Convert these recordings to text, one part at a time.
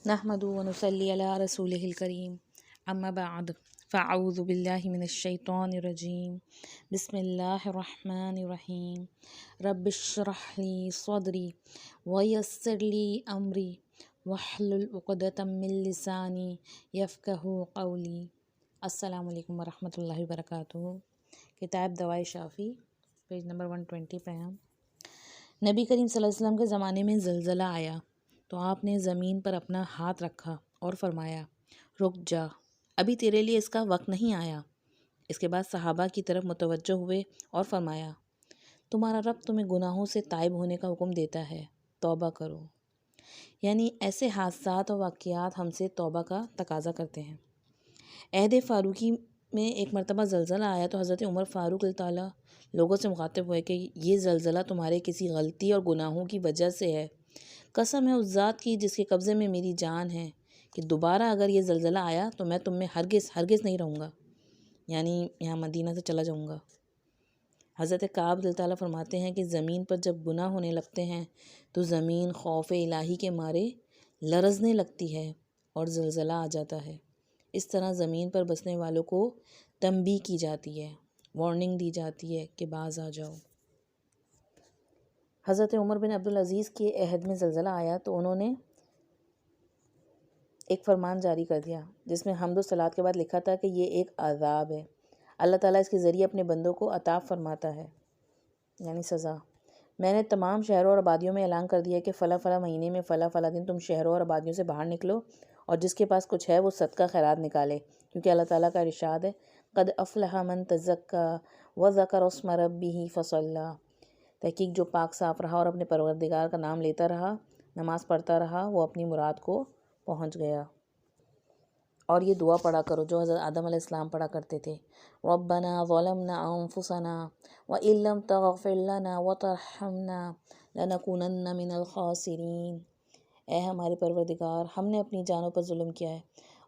نحمد ونصلي علی رسولہ الکریم اما بعد فاعوذ باللہ من الشیطان الرجیم بسم اللہ الرحمن الرحیم رب اشرح لی صدری ویسر لی امری واحلل عقدۃ من لسانی یفقہوا قولی۔ السلام علیکم ورحمۃ اللہ وبرکاتہ۔ کتاب دوائے شافی، پیج نمبر 120 پہ ہم۔ نبی کریم صلی اللہ علیہ وسلم کے زمانے میں زلزلہ آیا تو آپ نے زمین پر اپنا ہاتھ رکھا اور فرمایا، رک جا، ابھی تیرے لیے اس کا وقت نہیں آیا۔ اس کے بعد صحابہ کی طرف متوجہ ہوئے اور فرمایا، تمہارا رب تمہیں گناہوں سے تائب ہونے کا حکم دیتا ہے، توبہ کرو۔ یعنی ایسے حادثات اور واقعات ہم سے توبہ کا تقاضا کرتے ہیں۔ عہد فاروقی میں ایک مرتبہ زلزلہ آیا تو حضرت عمر فاروق اللہ تعالیٰ لوگوں سے مخاطب ہوئے کہ یہ زلزلہ تمہارے کسی غلطی اور گناہوں کی وجہ سے ہے۔ قسم ہے اس ذات کی جس کے قبضے میں میری جان ہے کہ دوبارہ اگر یہ زلزلہ آیا تو میں تم میں ہرگز نہیں رہوں گا، یعنی یہاں مدینہ سے چلا جاؤں گا۔ حضرت کعب رضی اللہ تعالیٰ فرماتے ہیں کہ زمین پر جب گناہ ہونے لگتے ہیں تو زمین خوف الہی کے مارے لرزنے لگتی ہے اور زلزلہ آ جاتا ہے۔ اس طرح زمین پر بسنے والوں کو تنبیہ کی جاتی ہے، وارننگ دی جاتی ہے کہ باز آ جاؤ۔ حضرت عمر بن عبدالعزیز کے عہد میں زلزلہ آیا تو انہوں نے ایک فرمان جاری کر دیا جس میں حمد و صلوات کے بعد لکھا تھا کہ یہ ایک عذاب ہے، اللہ تعالیٰ اس کے ذریعے اپنے بندوں کو عطا فرماتا ہے، یعنی سزا۔ میں نے تمام شہروں اور آبادیوں میں اعلان کر دیا کہ فلاں فلاں مہینے میں فلاں فلاں دن تم شہروں اور آبادیوں سے باہر نکلو اور جس کے پاس کچھ ہے وہ صدقہ خیرات نکالے، کیونکہ اللہ تعالیٰ کا ارشاد ہے، قد افلح من تزکا وذکر اسم ربہ فصلی۔ تحقیق جو پاک صاف رہا اور اپنے پروردگار کا نام لیتا رہا، نماز پڑھتا رہا، وہ اپنی مراد کو پہنچ گیا۔ اور یہ دعا پڑھا کرو جو حضرت آدم علیہ السلام پڑھا کرتے تھے، ربنا ظلمنا انفسنا وان لم تغفر لنا وترحمنا لنکونن من الخاسرین۔ اے ہمارے پروردگار، ہم نے اپنی جانوں پر ظلم کیا ہے،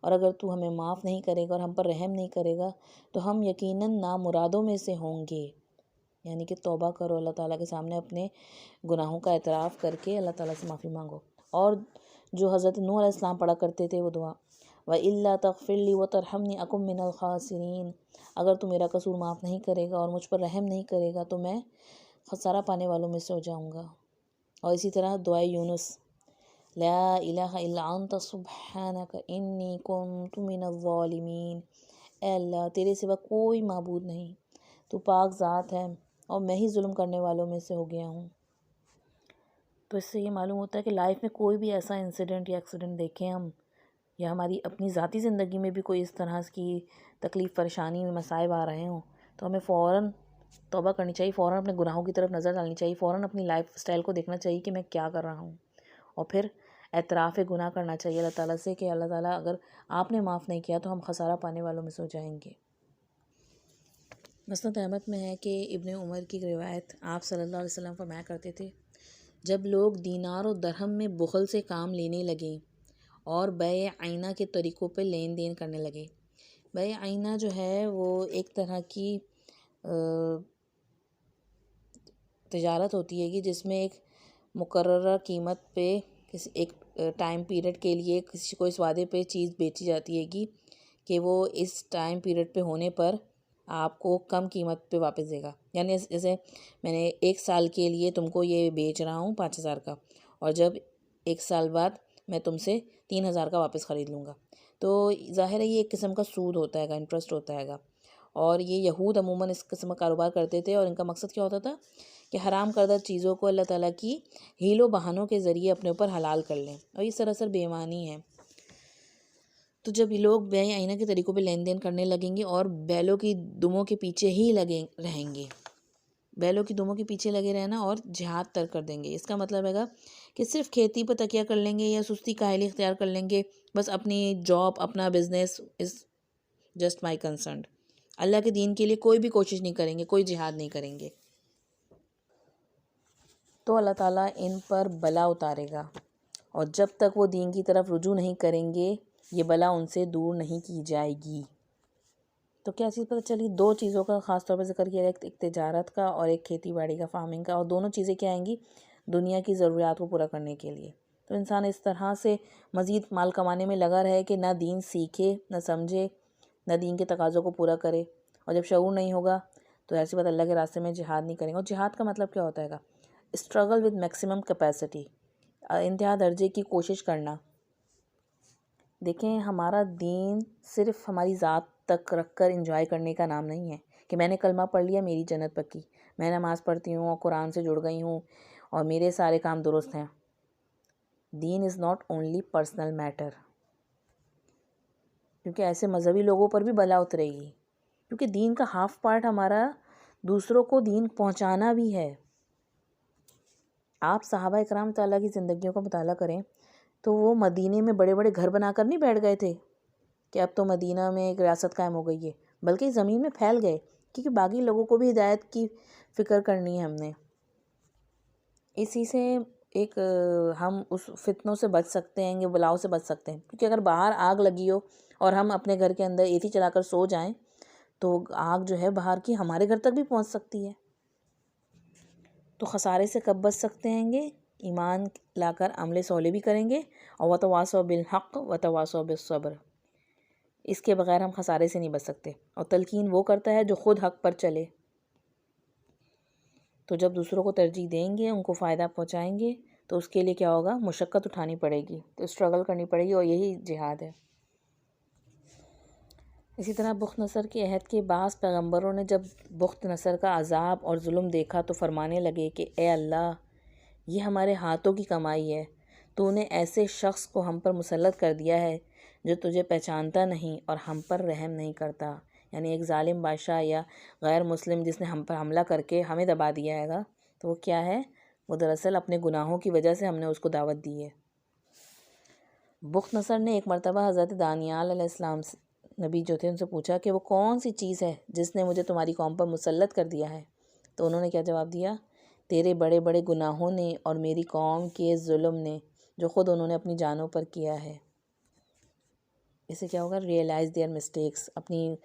اور اگر تو ہمیں معاف نہیں کرے گا اور ہم پر رحم نہیں کرے گا تو ہم یقیناً نامرادوں میں سے ہوں گے۔ یعنی کہ توبہ کرو، اللہ تعالیٰ کے سامنے اپنے گناہوں کا اعتراف کر کے اللہ تعالیٰ سے معافی مانگو۔ اور جو حضرت نوح علیہ السلام پڑھا کرتے تھے وہ دعا، وَإِلَّا تَغْفِرْ لِي وَتَرْحَمْنِي أَكُن مِّنَ الْخَاسِرِينَ، اگر تو میرا قصور معاف نہیں کرے گا اور مجھ پر رحم نہیں کرے گا تو میں خسارہ پانے والوں میں سے ہو جاؤں گا۔ اور اسی طرح دعائے یونس، لا الہ الا انت سبحانک انی کنت من الظالمین، اے اللہ تیرے سوا کوئی معبود نہیں، تو پاک ذات ہے اور میں ہی ظلم کرنے والوں میں سے ہو گیا ہوں۔ تو اس سے یہ معلوم ہوتا ہے کہ لائف میں کوئی بھی ایسا انسیڈنٹ یا ایکسیڈنٹ دیکھیں ہم، یا ہماری اپنی ذاتی زندگی میں بھی کوئی اس طرح کی تکلیف پریشانی مصائب آ رہے ہوں تو ہمیں فوراً توبہ کرنی چاہیے، فوراً اپنے گناہوں کی طرف نظر ڈالنی چاہیے، فوراً اپنی لائف سٹائل کو دیکھنا چاہیے کہ میں کیا کر رہا ہوں، اور پھر اعتراف گناہ کرنا چاہیے اللہ تعالیٰ سے کہ اللہ تعالیٰ اگر آپ نے معاف نہیں کیا تو ہم خسارہ پانے والوں میں سے ہو جائیں گے۔ مسند احمد میں ہے کہ ابن عمر کی روایت، آپ صلی اللہ علیہ وسلم فرمایا کرتے تھے، جب لوگ دینار و درہم میں بخل سے کام لینے لگے اور بیع عینہ کے طریقوں پہ لین دین کرنے لگے۔ بیع عینہ جو ہے وہ ایک طرح کی تجارت ہوتی ہے کہ جس میں ایک مقررہ قیمت پہ ایک ٹائم پیریڈ کے لیے کسی کو اس وعدے پہ چیز بیچی جاتی ہے کہ وہ اس ٹائم پیریڈ پہ ہونے پر آپ کو کم قیمت پہ واپس دے گا۔ یعنی جیسے میں نے 1 سال کے لیے تم کو یہ بیچ رہا ہوں 5,000 کا، اور جب 1 سال بعد میں تم سے 3,000 کا واپس خرید لوں گا، تو ظاہر ہے یہ ایک قسم کا سود ہوتا ہے گا، انٹرسٹ ہوتا ہے گا۔ اور یہ یہود عموماً اس قسم کا کاروبار کرتے تھے، اور ان کا مقصد کیا ہوتا تھا کہ حرام کردہ چیزوں کو اللہ تعالیٰ کی ہیل و بہانوں کے ذریعے اپنے اوپر حلال کر لیں، اور یہ سراسر بے ایمانی ہے۔ تو جب یہ لوگ بیع عینہ کے طریقوں پہ لین دین کرنے لگیں گے اور بیلوں کی دموں کے پیچھے ہی رہیں گے، بیلوں کی دموں کے پیچھے لگے رہنا اور جہاد ترک کر دیں گے، اس کا مطلب ہے گا کہ صرف کھیتی پر تکیہ کر لیں گے یا سستی کاہلی اختیار کر لیں گے، بس اپنی جاب، اپنا business is just my concerned, Allah کے دین کے لیے کوئی بھی کوشش نہیں کریں گے، کوئی جہاد نہیں کریں گے، تو اللہ تعالیٰ ان پر بلا اتارے گا، اور جب تک وہ دین کی طرف رجوع نہیں کریں گے یہ بلا ان سے دور نہیں کی جائے گی۔ تو کیا چیز پتہ چلی؟ 2 چیزوں کا خاص طور پر ذکر کیا گیا، ایک تجارت کا اور ایک کھیتی باڑی کا، فارمنگ کا، اور دونوں چیزیں کیا آئیں گی؟ دنیا کی ضروریات کو پورا کرنے کے لیے۔ تو انسان اس طرح سے مزید مال کمانے میں لگا رہے کہ نہ دین سیکھے، نہ سمجھے، نہ دین کے تقاضوں کو پورا کرے، اور جب شعور نہیں ہوگا تو ایسی بات اللہ کے راستے میں جہاد نہیں کریں گے۔ اور جہاد کا مطلب کیا ہوتا ہے گا؟ اسٹرگل ود میکسیمم کیپیسٹی، انتہا درجے کی کوشش کرنا۔ دیکھیں، ہمارا دین صرف ہماری ذات تک رکھ کر انجوائے کرنے کا نام نہیں ہے کہ میں نے کلمہ پڑھ لیا میری جنت پکی، میں نماز پڑھتی ہوں اور قرآن سے جڑ گئی ہوں اور میرے سارے کام درست ہیں۔ دین is not only personal matter, کیونکہ ایسے مذہبی لوگوں پر بھی بلا اترے گی، کیونکہ دین کا ہاف پارٹ ہمارا دوسروں کو دین پہنچانا بھی ہے۔ آپ صحابہ اکرام تعالیٰ کی زندگیوں کا مطالعہ کریں تو وہ مدینے میں بڑے بڑے گھر بنا کر نہیں بیٹھ گئے تھے کہ اب تو مدینہ میں ایک ریاست قائم ہو گئی ہے، بلکہ زمین میں پھیل گئے، کیونکہ باقی لوگوں کو بھی ہدایت کی فکر کرنی ہے ہم نے۔ اسی سے ایک ہم اس فتنوں سے بچ سکتے ہیں، یہ بلاؤ سے بچ سکتے ہیں، کیونکہ اگر باہر آگ لگی ہو اور ہم اپنے گھر کے اندر اے سی چلا کر سو جائیں تو آگ جو ہے باہر کی ہمارے گھر تک بھی پہنچ سکتی ہے۔ تو خسارے سے کب بچ سکتے ہیں گے؟ ایمان لا کر عمل صالح بھی کریں گے، اور وتواصوا بالحق وتواصوا بالصبر، اس کے بغیر ہم خسارے سے نہیں بچ سکتے۔ اور تلقین وہ کرتا ہے جو خود حق پر چلے۔ تو جب دوسروں کو ترجیح دیں گے، ان کو فائدہ پہنچائیں گے، تو اس کے لیے کیا ہوگا؟ مشقت اٹھانی پڑے گی، تو اسٹرگل کرنی پڑے گی، اور یہی جہاد ہے۔ اسی طرح بخت نصر کے عہد کے بعض پیغمبروں نے جب بخت نصر کا عذاب اور ظلم دیکھا تو فرمانے لگے کہ اے اللہ، یہ ہمارے ہاتھوں کی کمائی ہے، تو نے ایسے شخص کو ہم پر مسلط کر دیا ہے جو تجھے پہچانتا نہیں اور ہم پر رحم نہیں کرتا۔ یعنی ایک ظالم بادشاہ یا غیر مسلم جس نے ہم پر حملہ کر کے ہمیں دبا دیا ہے گا، تو وہ کیا ہے؟ وہ دراصل اپنے گناہوں کی وجہ سے ہم نے اس کو دعوت دی ہے۔ بخت نصر نے ایک مرتبہ حضرت دانیال علیہ السلام نبی جو تھے ان سے پوچھا کہ وہ کون سی چیز ہے جس نے مجھے تمہاری قوم پر مسلط کر دیا ہے؟ تو انہوں نے کیا جواب دیا؟ تیرے بڑے بڑے گناہوں نے اور میری قوم کے ظلم نے جو خود انہوں نے اپنی جانوں پر کیا ہے۔ اس سے کیا ہوگا؟ ریئلائز دیئر مسٹیکس، اپنی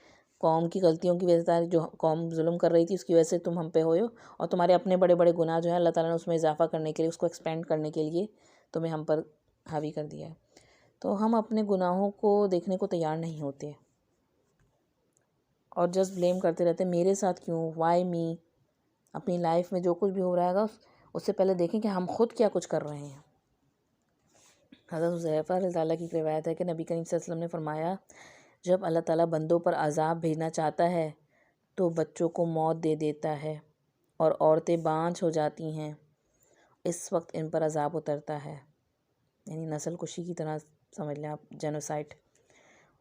قوم کی غلطیوں کی وجہ سے جو قوم ظلم کر رہی تھی اس کی وجہ سے تم ہم پہ ہوئے ہو، اور تمہارے اپنے بڑے بڑے گناہ جو ہیں اللہ تعالیٰ نے اس میں اضافہ کرنے کے لیے، اس کو ایکسپینڈ کرنے کے لیے تمہیں ہم پر حاوی کر دیا ہے۔ تو ہم اپنے گناہوں کو دیکھنے کو تیار نہیں ہوتے اور جسٹ بلیم کرتے رہتے، میرے ساتھ کیوں، وائی می۔ اپنی لائف میں جو کچھ بھی ہو رہا ہے اس سے پہلے دیکھیں کہ ہم خود کیا کچھ کر رہے ہیں۔ حضرت حذیفہ رضی اللہ عنہ کی روایت ہے کہ نبی کریم صلی اللہ علیہ وسلم نے فرمایا، جب اللہ تعالیٰ بندوں پر عذاب بھیجنا چاہتا ہے تو بچوں کو موت دے دیتا ہے اور عورتیں بانجھ ہو جاتی ہیں، اس وقت ان پر عذاب اترتا ہے۔ یعنی نسل کشی کی طرح سمجھ لیں آپ، جینوسائڈ،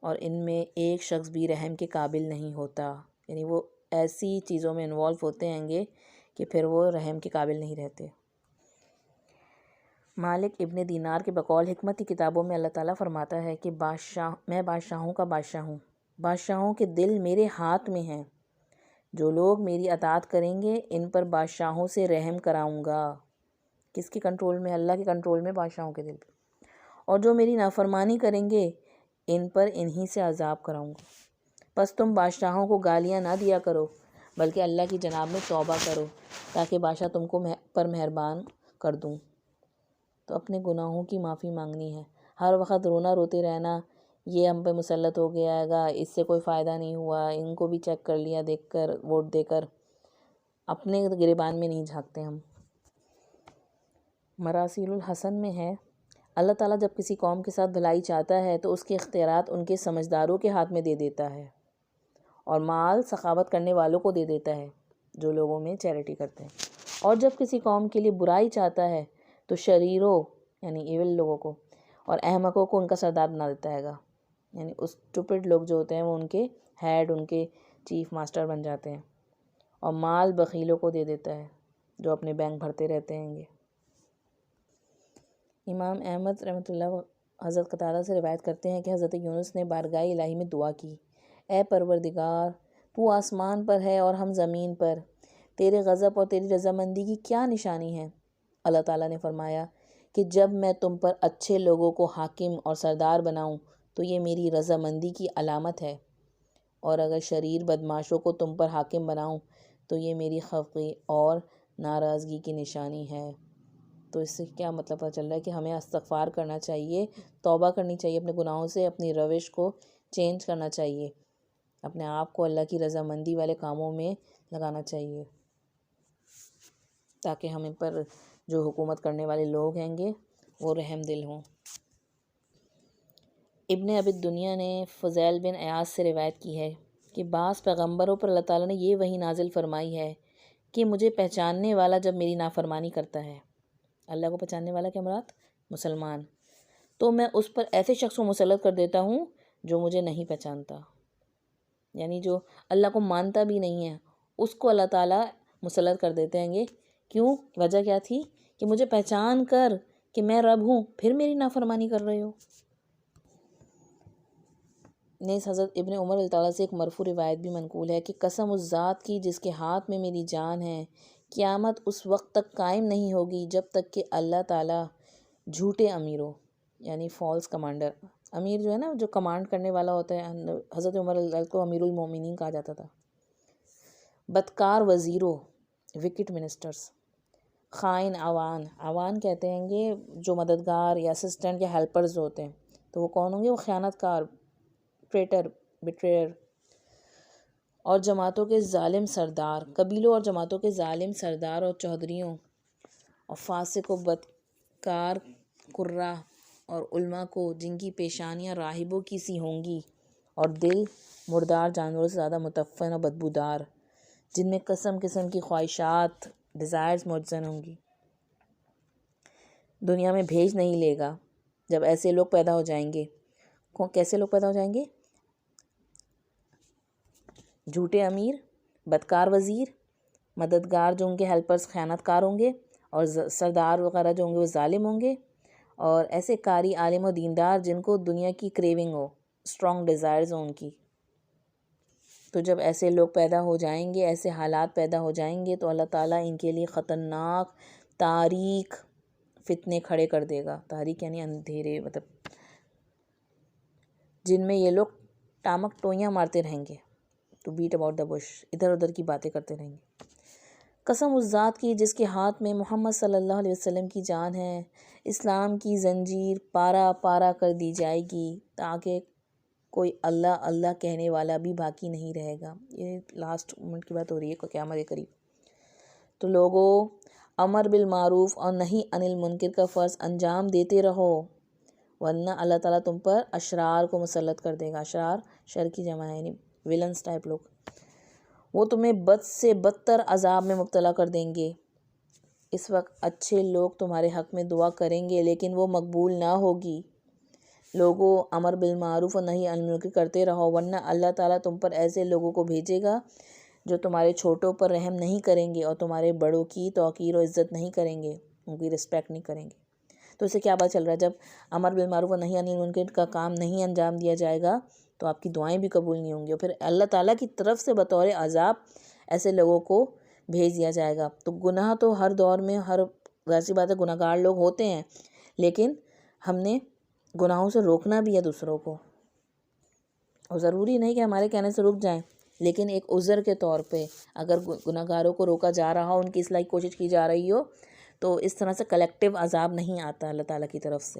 اور ان میں ایک شخص بھی رحم کے قابل نہیں ہوتا۔ یعنی وہ ایسی چیزوں میں انوالو ہوتے ہیں گے کہ پھر وہ رحم کے قابل نہیں رہتے۔ مالک ابن دینار کے بقول حکمت کی کتابوں میں اللہ تعالیٰ فرماتا ہے کہ میں بادشاہوں کا بادشاہ ہوں، بادشاہوں کے دل میرے ہاتھ میں ہیں، جو لوگ میری اطاعت کریں گے ان پر بادشاہوں سے رحم کراؤں گا۔ کس کے کنٹرول میں؟ اللہ کے کنٹرول میں بادشاہوں کے دل۔ اور جو میری نافرمانی کریں گے ان پر انہی سے عذاب کراؤں گا۔ پس تم بادشاہوں کو گالیاں نہ دیا کرو بلکہ اللہ کی جناب میں توبہ کرو تاکہ بادشاہ تم کو پر مہربان کر دوں۔ تو اپنے گناہوں کی معافی مانگنی ہے۔ ہر وقت رونا روتے رہنا، یہ ہم پہ مسلط ہو گیا ہے گا، اس سے کوئی فائدہ نہیں ہوا، ان کو بھی چیک کر لیا دیکھ کر، ووٹ دے کر، اپنے گریبان میں نہیں جھانکتے ہم۔ مراسیل الحسن میں ہے، اللہ تعالیٰ جب کسی قوم کے ساتھ بھلائی چاہتا ہے تو اس کے اختیارات ان کے سمجھداروں کے ہاتھ میں دے دیتا ہے، اور مال سخاوت کرنے والوں کو دے دیتا ہے جو لوگوں میں چیریٹی کرتے ہیں، اور جب کسی قوم کے لیے برائی چاہتا ہے تو شریروں یعنی ایول لوگوں کو اور احمقوں کو ان کا سردار بنا دیتا ہے گا۔ یعنی اس اسٹوپڈ لوگ جو ہوتے ہیں وہ ان کے ہیڈ، ان کے چیف ماسٹر بن جاتے ہیں، اور مال بخیلوں کو دے دیتا ہے جو اپنے بینک بھرتے رہتے ہیں گے۔ امام احمد رحمۃ اللہ حضرت قتادہ سے روایت کرتے ہیں کہ حضرت یونس نے بارگاہ الہی میں دعا کی، اے پروردگار، تو آسمان پر ہے اور ہم زمین پر، تیرے غضب اور تیری رضامندی کی کیا نشانی ہے؟ اللہ تعالیٰ نے فرمایا کہ جب میں تم پر اچھے لوگوں کو حاکم اور سردار بناؤں تو یہ میری رضامندی کی علامت ہے، اور اگر شریر بدماشوں کو تم پر حاکم بناؤں تو یہ میری خفگی اور ناراضگی کی نشانی ہے۔ تو اس سے کیا مطلب پتہ چل رہا ہے کہ ہمیں استغفار کرنا چاہیے، توبہ کرنی چاہیے اپنے گناہوں سے، اپنی روش کو چینج کرنا چاہیے، اپنے آپ کو اللہ کی رضامندی والے کاموں میں لگانا چاہیے، تاکہ ہمیں پر جو حکومت کرنے والے لوگ ہیں گے وہ رحم دل ہوں۔ ابن ابی دنیا نے فضیل بن عیاض سے روایت کی ہے کہ بعض پیغمبروں پر اللہ تعالیٰ نے یہ وحی نازل فرمائی ہے کہ مجھے پہچاننے والا جب میری نافرمانی کرتا ہے، اللہ کو پہچاننے والا کیا مراد؟ مسلمان، تو میں اس پر ایسے شخص کو مسلط کر دیتا ہوں جو مجھے نہیں پہچانتا، یعنی جو اللہ کو مانتا بھی نہیں ہے اس کو اللہ تعالیٰ مسلط کر دیتے ہیں گے۔ کیوں؟ وجہ کیا تھی؟ کہ مجھے پہچان کر کہ میں رب ہوں پھر میری نافرمانی کر رہے ہو۔ نیز حضرت ابن عمر اللہ تعالیٰ سے ایک مرفوع روایت بھی منقول ہے کہ قسم اس ذات کی جس کے ہاتھ میں میری جان ہے، قیامت اس وقت تک قائم نہیں ہوگی جب تک کہ اللہ تعالیٰ جھوٹے امیروں، یعنی فالس کمانڈر، امیر جو ہے نا جو کمانڈ کرنے والا ہوتا ہے، حضرت عمر اللہ کو امیر المومنین کہا جاتا تھا، بدکار وزیروں، وکٹ منسٹرز، خائن عوان، عوان کہتے ہیں گے جو مددگار یا اسسٹنٹ یا ہیلپرز ہوتے ہیں، تو وہ کون ہوں گے؟ وہ خیانت کار، ٹریٹر، بیٹریئر، اور جماعتوں کے ظالم سردار، قبیلوں اور جماعتوں کے ظالم سردار اور چودھریوں، اور فاسق و بدکار قراء اور علماء کو جن کی پیشانیاں راہبوں کی سی ہوں گی اور دل مردار جانوروں سے زیادہ متفن اور بدبودار، جن میں قسم قسم کی خواہشات، ڈیزائرز مجزن ہوں گی، دنیا میں بھیج نہیں لے گا جب ایسے لوگ پیدا ہو جائیں گے۔ کیسے لوگ پیدا ہو جائیں گے؟ جھوٹے امیر، بدکار وزیر، مددگار جو ان کے ہیلپرز خیانت کار ہوں گے، اور سردار وغیرہ جو ہوں گے وہ ظالم ہوں گے، اور ایسے قاری، عالم و دیندار جن کو دنیا کی کریونگ ہو، اسٹرانگ ڈیزائرز ہوں ان کی۔ تو جب ایسے لوگ پیدا ہو جائیں گے، ایسے حالات پیدا ہو جائیں گے، تو اللہ تعالیٰ ان کے لیے خطرناک تاریک فتنے کھڑے کر دے گا۔ تاریک یعنی اندھیرے، مطلب جن میں یہ لوگ ٹامک ٹوئیاں مارتے رہیں گے، تو بیٹ اباؤٹ دا بش، ادھر ادھر کی باتیں کرتے رہیں گے۔ قسم اس ذات کی جس کے ہاتھ میں محمد صلی اللہ علیہ وسلم کی جان ہے، اسلام کی زنجیر پارا پارا کر دی جائے گی تاکہ کوئی اللہ اللہ کہنے والا بھی باقی نہیں رہے گا۔ یہ لاسٹ مومنٹ کی بات ہو رہی ہے قیامت کے قریب۔ تو لوگوں، امر بالمعروف اور نہی عن المنکر کا فرض انجام دیتے رہو، ورنہ اللہ تعالیٰ تم پر اشرار کو مسلط کر دے گا۔ اشرار شر کی جمع ہے، یعنی ویلنس ٹائپ لوگ، وہ تمہیں بد سے بدتر عذاب میں مبتلا کر دیں گے۔ اس وقت اچھے لوگ تمہارے حق میں دعا کریں گے لیکن وہ مقبول نہ ہوگی۔ لوگوں، امر بالمعروف اور نہی عن المنکر کرتے رہو، ورنہ اللہ تعالیٰ تم پر ایسے لوگوں کو بھیجے گا جو تمہارے چھوٹوں پر رحم نہیں کریں گے اور تمہارے بڑوں کی توقیر و عزت نہیں کریں گے، ان کی رسپیکٹ نہیں کریں گے۔ تو اسے کیا پتہ چل رہا ہے؟ جب امر بالمعروف اور نہی عن المنکر کا کام نہیں انجام دیا جائے گا تو آپ کی دعائیں بھی قبول نہیں ہوں گی، اور پھر اللہ تعالیٰ کی طرف سے بطور عذاب ایسے لوگوں کو بھیج دیا جائے گا۔ تو گناہ تو ہر دور میں، ہر ظاہر سی بات ہے گناہ گار لوگ ہوتے ہیں، لیکن ہم نے گناہوں سے روکنا بھی ہے دوسروں کو، اور ضروری نہیں کہ ہمارے کہنے سے رک جائیں، لیکن ایک عذر کے طور پہ اگر گناہ گاروں کو روکا جا رہا ہو، ان کی اصلاح کی کوشش کی جا رہی ہو، تو اس طرح سے کلیکٹیو عذاب نہیں آتا اللہ تعالیٰ کی طرف سے۔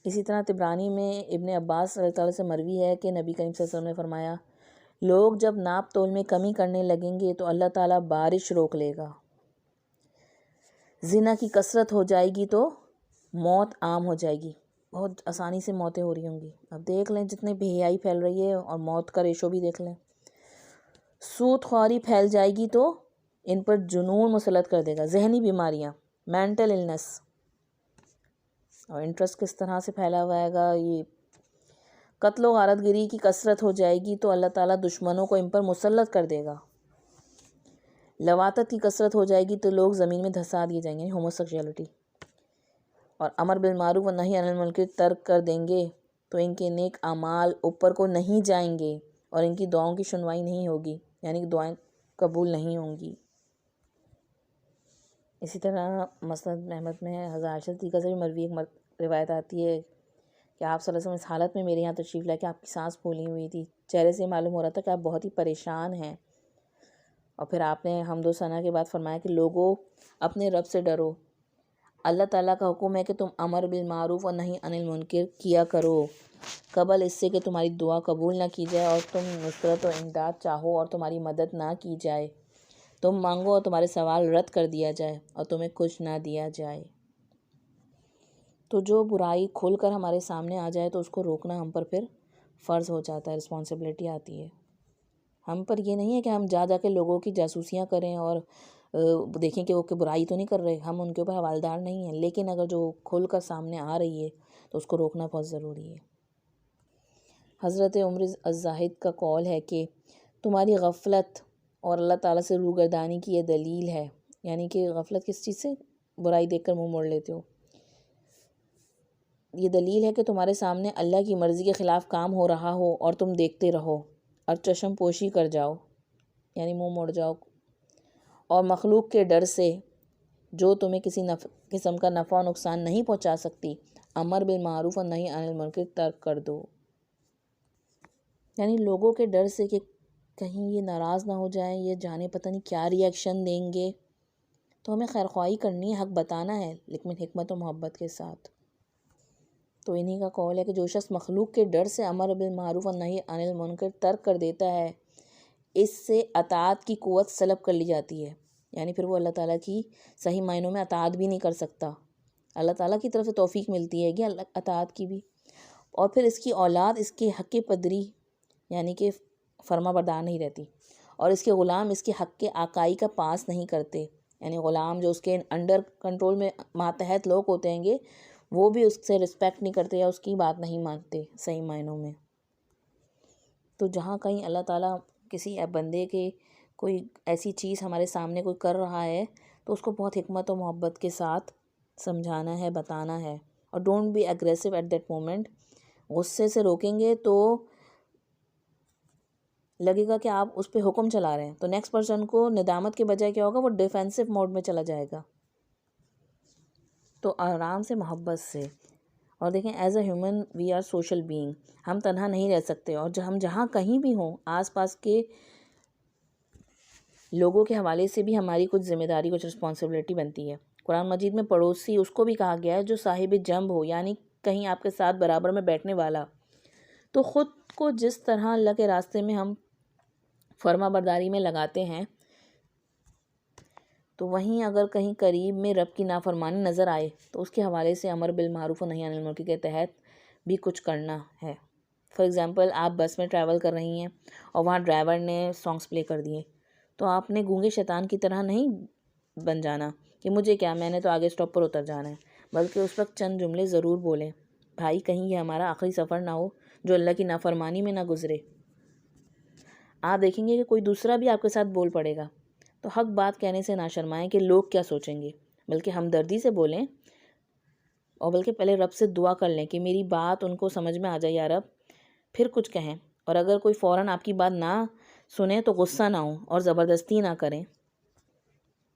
اسی طرح طبرانی میں ابن عباس رضی اللہ عنہ سے مروی ہے کہ نبی کریم صلی اللہ علیہ وسلم نے فرمایا، لوگ جب ناپ تول میں کمی کرنے لگیں گے تو اللہ تعالیٰ بارش روک لے گا، زنا کی کثرت ہو جائے گی تو موت عام ہو جائے گی، بہت آسانی سے موتیں ہو رہی ہوں گی۔ اب دیکھ لیں جتنے بے حیائی پھیل رہی ہے، اور موت کا ریشو بھی دیکھ لیں۔ سود خواری پھیل جائے گی تو ان پر جنون مسلط کر دے گا، ذہنی بیماریاں، مینٹل النس، اور انٹرسٹ کس طرح سے پھیلا ہوا ہے گا، یہ قتل و غارت گری کی کثرت ہو جائے گی تو اللہ تعالیٰ دشمنوں کو ان پر مسلط کر دے گا۔ لواطت کی کثرت ہو جائے گی تو لوگ زمین میں دھسا دیے جائیں گے، ہومو سیکشولیٹی، اور امر بالمعروف و نہی عن المنکر ترک کر دیں گے تو ان کے نیک اعمال اوپر کو نہیں جائیں گے اور ان کی دعاؤں کی سنوائی نہیں ہوگی، یعنی کہ دعائیں قبول نہیں ہوں گی۔ اسی طرح مسند احمد میں حضرت عائشہ صدیقہ سے بھی مروی ایک روایت آتی ہے کہ آپ صلی اللہ علیہ وسلم اس حالت میں میرے یہاں تشریف لائے کہ آپ کی سانس پھولی ہوئی تھی، چہرے سے معلوم ہو رہا تھا کہ آپ بہت ہی پریشان ہیں، اور پھر آپ نے حمد و ثنا کے بعد فرمایا کہ لوگوں اپنے رب سے ڈرو، اللہ تعالیٰ کا حکم ہے کہ تم امر بالمعروف اور نہی عن المنکر کیا کرو، قبل اس سے کہ تمہاری دعا قبول نہ کی جائے اور تم نصرت و امداد چاہو اور تمہاری مدد نہ کی جائے، تم مانگو اور تمہارے سوال رد کر دیا جائے اور تمہیں کچھ نہ دیا جائے۔ تو جو برائی کھل کر ہمارے سامنے آ جائے تو اس کو روکنا ہم پر پھر فرض ہو جاتا ہے، رسپانسبلٹی آتی ہے۔ ہم پر یہ نہیں ہے کہ ہم جا کے لوگوں کی جاسوسیاں کریں اور دیکھیں کہ وہ کہ برائی تو نہیں کر رہے، ہم ان کے اوپر حوالدار نہیں ہیں، لیکن اگر جو کھل کر سامنے آ رہی ہے تو اس کو روکنا بہت ضروری ہے۔ حضرت عمر الزاہد کا قول ہے کہ تمہاری غفلت اور اللہ تعالیٰ سے روگردانی کی یہ دلیل ہے، یعنی کہ غفلت کس چیز سے؟ برائی دیکھ کر منہ موڑ لیتے ہو، یہ دلیل ہے کہ تمہارے سامنے اللہ کی مرضی کے خلاف کام ہو رہا ہو اور تم دیکھتے رہو اور چشم پوشی کر جاؤ، یعنی منہ موڑ جاؤ، اور مخلوق کے ڈر سے جو تمہیں کسی قسم کا نفع و نقصان نہیں پہنچا سکتی، امر بالمعروف اور نہی عن المنکر ترک کر دو، یعنی لوگوں کے ڈر سے کہ کہیں یہ ناراض نہ ہو جائیں، یہ جانے پتہ نہیں کیا ری ایکشن دیں گے، تو ہمیں خیرخواہی کرنی ہے، حق بتانا ہے، لیکن حکمت و محبت کے ساتھ۔ تو انہی کا قول ہے کہ جو شخص مخلوق کے ڈر سے امر بالمعروف اور نہی عن المنکر ترک کر دیتا ہے، اس سے اطاعت کی قوت سلب کر لی جاتی ہے، یعنی پھر وہ اللہ تعالیٰ کی صحیح معنوں میں اطاعت بھی نہیں کر سکتا، اللہ تعالیٰ کی طرف سے توفیق ملتی ہے کہ اطاعت کی بھی، اور پھر اس کی اولاد اس کے حق پدری یعنی کہ فرما بردار نہیں رہتی، اور اس کے غلام اس کے حق کے آقائی کا پاس نہیں کرتے، یعنی غلام جو اس کے انڈر کنٹرول میں ماتحت لوگ ہوتے ہیں گے وہ بھی اس سے رسپیکٹ نہیں کرتے یا اس کی بات نہیں مانتے صحیح معنوں میں۔ تو جہاں کہیں اللہ تعالیٰ کسی بندے کے کوئی ایسی چیز ہمارے سامنے کوئی کر رہا ہے تو اس کو بہت حکمت و محبت کے ساتھ سمجھانا ہے، بتانا ہے، اور don't be aggressive at that moment. غصے سے روکیں گے تو لگے گا کہ آپ اس پہ حکم چلا رہے ہیں، تو نیکسٹ پرسن کو ندامت کے بجائے کیا ہوگا، وہ ڈیفینسو موڈ میں چلا جائے گا۔ تو آرام سے، محبت سے، اور دیکھیں as a human we are social being, ہم تنہا نہیں رہ سکتے، اور ہم جہاں کہیں بھی ہوں آس پاس کے لوگوں کے حوالے سے بھی ہماری کچھ ذمہ داری، کچھ رسپانسبلٹی بنتی ہے۔ قرآن مجید میں پڑوسی اس کو بھی کہا گیا ہے جو صاحب جنب ہو، یعنی کہیں آپ کے ساتھ برابر میں بیٹھنے والا۔ تو خود کو جس طرح اللہ کے راستے میں ہم فرما برداری میں لگاتے ہیں، تو وہیں اگر کہیں قریب میں رب کی نافرمانی نظر آئے تو اس کے حوالے سے امر بالمعروف و نہی عن المنکر کے تحت بھی کچھ کرنا ہے۔ فار ایگزامپل آپ بس میں ٹریول کر رہی ہیں اور وہاں ڈرائیور نے سانگس پلے کر دیے، تو آپ نے گونگے شیطان کی طرح نہیں بن جانا کہ مجھے کیا، میں نے تو آگے اسٹاپ پر اتر جانا ہے، بلکہ اس وقت چند جملے ضرور بولیں، بھائی کہیں یہ ہمارا آخری سفر نہ ہو جو اللہ کی نافرمانی میں نہ گزرے۔ آپ دیکھیں گے کہ کوئی دوسرا بھی آپ کے ساتھ بول پڑے گا، تو حق بات کہنے سے نہ شرمائیں کہ لوگ کیا سوچیں گے، بلکہ ہمدردی سے بولیں، اور بلکہ پہلے رب سے دعا کر لیں کہ میری بات ان کو سمجھ میں آ جائے یا رب، پھر کچھ کہیں، اور اگر کوئی فوراً آپ کی بات نہ سنیں تو غصہ نہ ہوں اور زبردستی نہ کریں،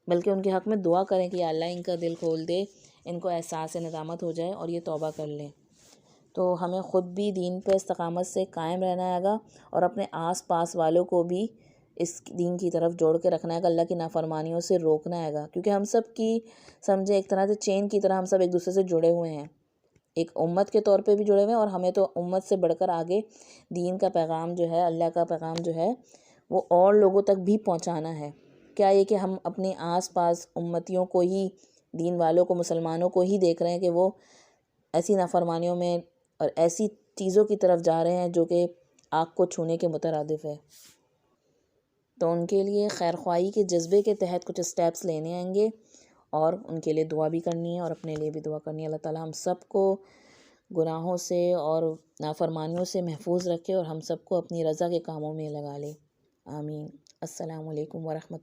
بلکہ ان کے حق میں دعا کریں کہ یا اللہ ان کا دل کھول دے، ان کو احساس ندامت ہو جائے اور یہ توبہ کر لیں۔ تو ہمیں خود بھی دین پہ استقامت سے قائم رہنا ہے گا، اور اپنے آس پاس والوں کو بھی اس دین کی طرف جوڑ کے رکھنا ہے گا، اللہ کی نافرمانیوں سے روکنا ہے گا، کیونکہ ہم سب کی سمجھے ایک طرح سے چین کی طرح ہم سب ایک دوسرے سے جڑے ہوئے ہیں، ایک امت کے طور پہ بھی جڑے ہوئے ہیں، اور ہمیں تو امت سے بڑھ کر آگے دین کا پیغام جو ہے، اللہ کا پیغام جو ہے وہ اور لوگوں تک بھی پہنچانا ہے۔ کیا یہ کہ ہم اپنے آس پاس امتیوں کو ہی، دین والوں کو، مسلمانوں کو ہی دیکھ رہے ہیں کہ وہ ایسی نافرمانیوں میں اور ایسی چیزوں کی طرف جا رہے ہیں جو کہ آگ کو چھونے کے مترادف ہے؟ تو ان کے لیے خیرخواہی کے جذبے کے تحت کچھ اسٹیپس لینے آئیں گے، اور ان کے لیے دعا بھی کرنی ہے اور اپنے لیے بھی دعا کرنی ہے۔ اللہ تعالیٰ ہم سب کو گناہوں سے اور نافرمانیوں سے محفوظ رکھے اور ہم سب کو اپنی رضا کے کاموں میں لگا لے، آمین۔ السلام علیکم ورحمۃ اللہ۔